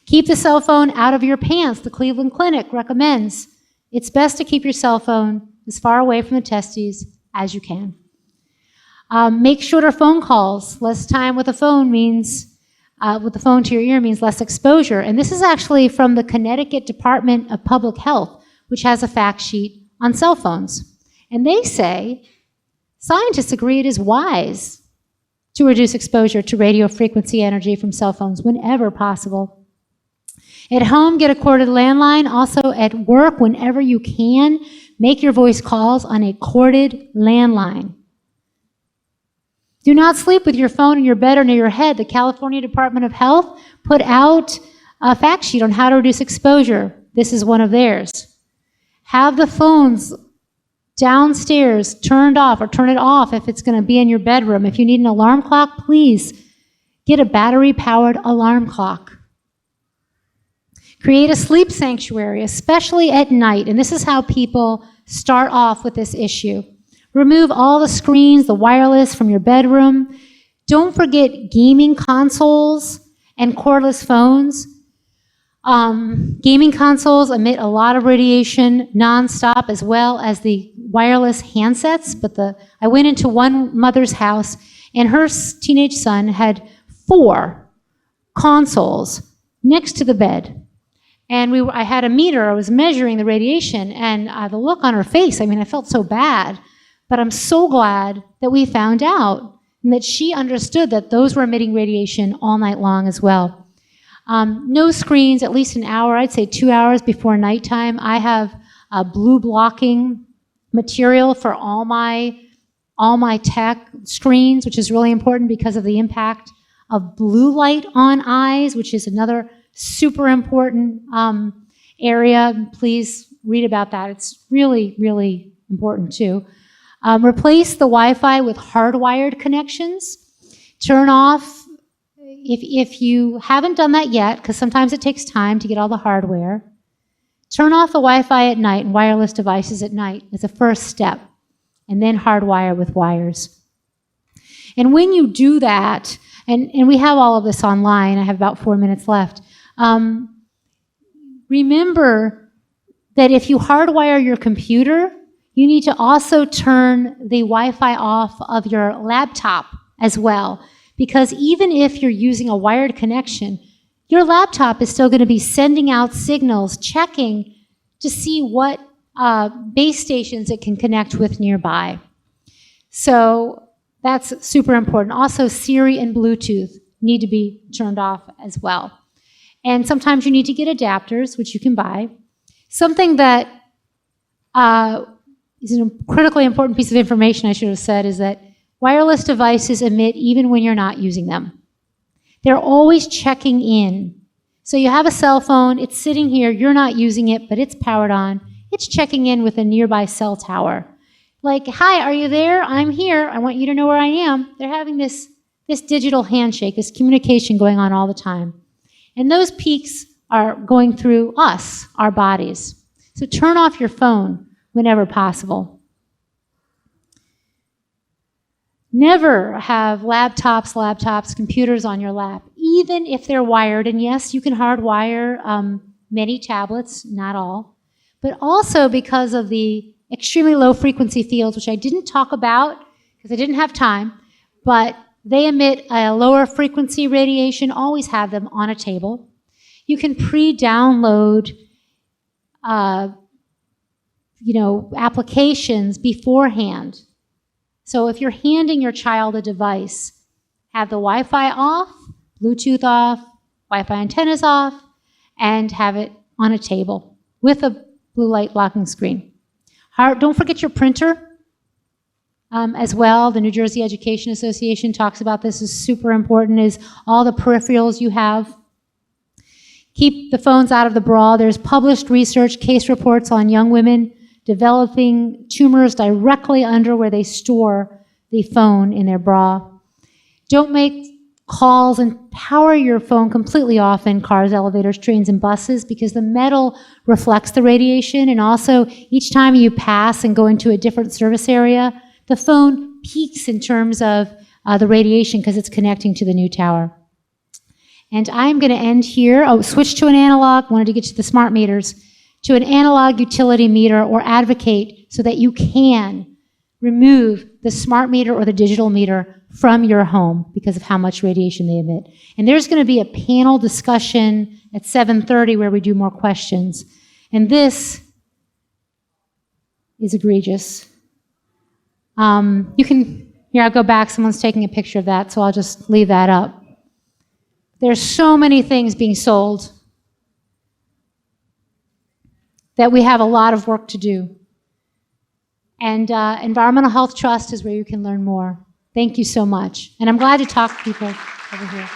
Keep the cell phone out of your pants. The Cleveland Clinic recommends it's best to keep your cell phone as far away from the testes as you can. Make shorter phone calls. Less time with the phone means, with the phone to your ear means less exposure. And this is actually from the Connecticut Department of Public Health, which has a fact sheet on cell phones. And they say, scientists agree it is wise to reduce exposure to radio frequency energy from cell phones whenever possible. At home, get a corded landline. Also at work, whenever you can, make your voice calls on a corded landline. Do not sleep with your phone in your bed or near your head. The California Department of Health put out a fact sheet on how to reduce exposure. This is one of theirs. Have the phones downstairs turned off, or turn it off if it's going to be in your bedroom. If you need an alarm clock, please get a battery-powered alarm clock. Create a sleep sanctuary, especially at night. And this is how people start off with this issue. Remove all the screens, the wireless from your bedroom. Don't forget gaming consoles and cordless phones. Gaming consoles emit a lot of radiation nonstop, as well as the wireless handsets. But I went into one mother's house, and her teenage son had 4 consoles next to the bed. And I had a meter, I was measuring the radiation, and the look on her face, I mean, I felt so bad. But I'm so glad that we found out and that she understood that those were emitting radiation all night long as well. No screens, at least an hour, I'd say 2 hours before nighttime. I have blue blocking material for all my tech screens, which is really important because of the impact of blue light on eyes, which is another super important area. Please read about that. It's really, really important too. Replace the Wi-Fi with hardwired connections. Turn off, if you haven't done that yet, because sometimes it takes time to get all the hardware, turn off the Wi-Fi at night and wireless devices at night as a first step, and then hardwire with wires. And when you do that, and we have all of this online, I have about 4 minutes left, remember that if you hardwire your computer, you need to also turn the Wi-Fi off of your laptop as well, because even if you're using a wired connection, your laptop is still going to be sending out signals, checking to see what base stations it can connect with nearby. So that's super important. Also, Siri and Bluetooth need to be turned off as well. And sometimes you need to get adapters, which you can buy. Something that is a critically important piece of information I should have said is that wireless devices emit even when you're not using them. They're always checking in. So you have a cell phone, it's sitting here, you're not using it, but it's powered on. It's checking in with a nearby cell tower. Like, hi, are you there? I'm here. I want you to know where I am. They're having this digital handshake, this communication going on all the time. And those peaks are going through us, our bodies. So turn off your phone whenever possible. Never have laptops, computers on your lap, even if they're wired. And yes, you can hardwire many tablets, not all. But also because of the extremely low frequency fields, which I didn't talk about because I didn't have time, but they emit a lower frequency radiation. Always have them on a table. You can pre-download applications beforehand. So if you're handing your child a device, have the Wi-Fi off, Bluetooth off, Wi-Fi antennas off, and have it on a table with a blue light blocking screen. Don't forget your printer as well. The New Jersey Education Association talks about this is super important, is all the peripherals you have. Keep the phones out of the bra. There's published research, case reports on young women developing tumors directly under where they store the phone in their bra. Don't make calls and power your phone completely off in cars, elevators, trains, and buses, because the metal reflects the radiation, and also each time you pass and go into a different service area, the phone peaks in terms of the radiation because it's connecting to the new tower. And I'm going to end here. Oh, switch to an analog. Wanted to get to the smart meters. To an analog utility meter, or advocate so that you can remove the smart meter or the digital meter from your home because of how much radiation they emit. And there's going to be a panel discussion at 7:30 where we do more questions. And this is egregious. You can, here, I'll go back. Someone's taking a picture of that, so I'll just leave that up. There's so many things being sold that we have a lot of work to do. And Environmental Health Trust is where you can learn more. Thank you so much. And I'm glad to talk to people over here.